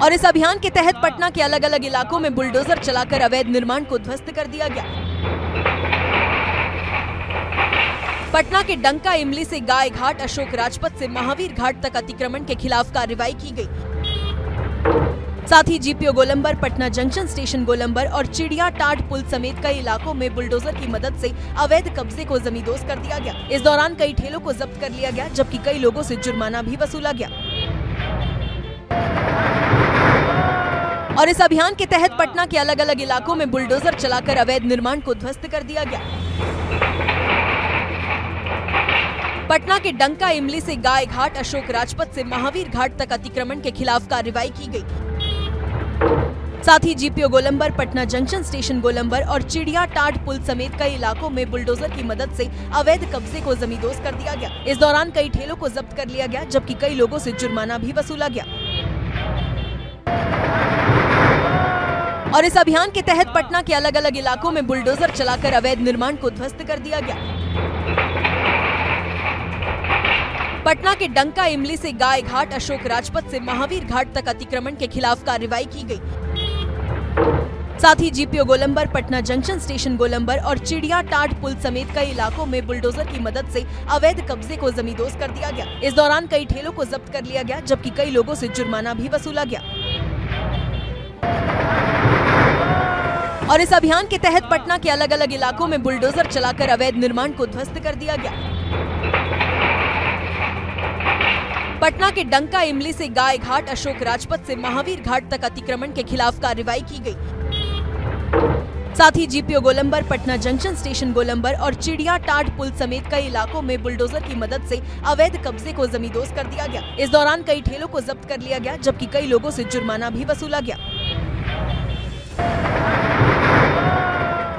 और इस अभियान के तहत पटना के अलग अलग इलाकों में बुलडोजर चलाकर अवैध निर्माण को ध्वस्त कर दिया गया। पटना के डंका इमली से गाय घाट, अशोक राजपथ से महावीर घाट तक अतिक्रमण के खिलाफ कार्रवाई की गई। साथ ही जीपीओ गोलंबर, पटना जंक्शन स्टेशन गोलंबर और चिड़िया टाट पुल समेत कई इलाकों में बुलडोजर की मदद से अवैध कब्जे को जमींदोज कर दिया गया। इस दौरान कई ठेलों को जब्त कर लिया गया, जबकि कई लोगों से जुर्माना भी वसूला गया। और इस अभियान के तहत पटना के अलग अलग इलाकों में बुलडोजर चलाकर अवैध निर्माण को ध्वस्त कर दिया गया। पटना के डंका इमली से गाय घाट, अशोक राजपथ से महावीर घाट तक अतिक्रमण के खिलाफ कार्रवाई की गई। साथ ही जीपीओ गोलंबर, पटना जंक्शन स्टेशन गोलंबर और चिड़िया टाट पुल समेत कई इलाकों में बुलडोजर की मदद से अवैध कब्जे को जमींदोज कर दिया गया। इस दौरान कई ठेलों को जब्त कर लिया गया, जबकि कई लोगों से जुर्माना भी वसूला गया। और इस अभियान के तहत पटना के अलग अलग इलाकों में बुलडोजर चलाकर अवैध निर्माण को ध्वस्त कर दिया गया। पटना के डंका इमली से गाय घाट, अशोक राजपथ से महावीर घाट तक अतिक्रमण के खिलाफ कार्रवाई की गई। साथ ही जीपीओ गोलंबर, पटना जंक्शन स्टेशन गोलंबर और चिड़िया टाट पुल समेत कई इलाकों में बुलडोजर की मदद से अवैध कब्जे को जमींदोज कर दिया गया। इस दौरान कई ठेलों को जब्त कर लिया गया, जबकि कई लोगों से जुर्माना भी वसूला गया। और इस अभियान के तहत पटना के अलग अलग इलाकों में बुलडोजर चलाकर अवैध निर्माण को ध्वस्त कर दिया गया। पटना के डंका इमली से गाय घाट, अशोक राजपथ से महावीर घाट तक अतिक्रमण के खिलाफ कार्रवाई की गई। साथ ही जीपीओ गोलंबर, पटना जंक्शन स्टेशन गोलंबर और चिड़िया टाट पुल समेत कई इलाकों में बुलडोजर की मदद से अवैध कब्जे को जमींदोज कर दिया गया। इस दौरान कई ठेलों को जब्त कर लिया गया, जबकि कई लोगों से जुर्माना भी वसूला गया।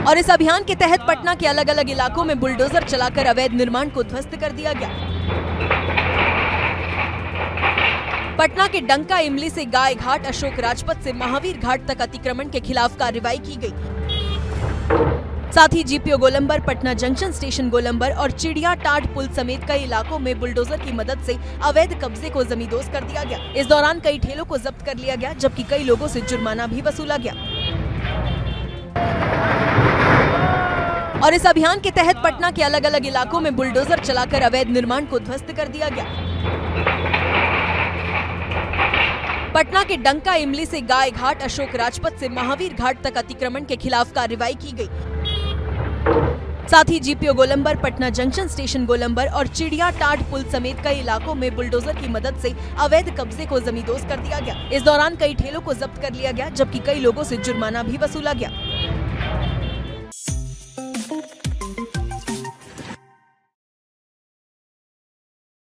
और इस अभियान के तहत पटना के अलग अलग इलाकों में बुलडोजर चलाकर अवैध निर्माण को ध्वस्त कर दिया गया। पटना के डंका इमली से गाय घाट, अशोक राजपथ से महावीर घाट तक अतिक्रमण के खिलाफ कार्रवाई की गई। साथ ही जीपीओ गोलंबर, पटना जंक्शन स्टेशन गोलंबर और चिड़िया टाट पुल समेत कई इलाकों में बुलडोजर की मदद से अवैध कब्जे को जमींदोज कर दिया गया। इस दौरान कई ठेलों को जब्त कर लिया गया, जबकि कई लोगों से जुर्माना भी वसूला गया। और इस अभियान के तहत पटना के अलग अलग इलाकों में बुलडोजर चलाकर अवैध निर्माण को ध्वस्त कर दिया गया। पटना के डंका इमली से गाय घाट, अशोक राजपथ से महावीर घाट तक अतिक्रमण के खिलाफ कार्रवाई की गई। साथ ही जीपीओ गोलंबर, पटना जंक्शन स्टेशन गोलंबर और चिड़िया टाट पुल समेत कई इलाकों में बुलडोजर की मदद से अवैध कब्जे को जमींदोज कर दिया गया। इस दौरान कई ठेलों को जब्त कर लिया गया, जबकि कई लोगों से जुर्माना भी वसूला गया।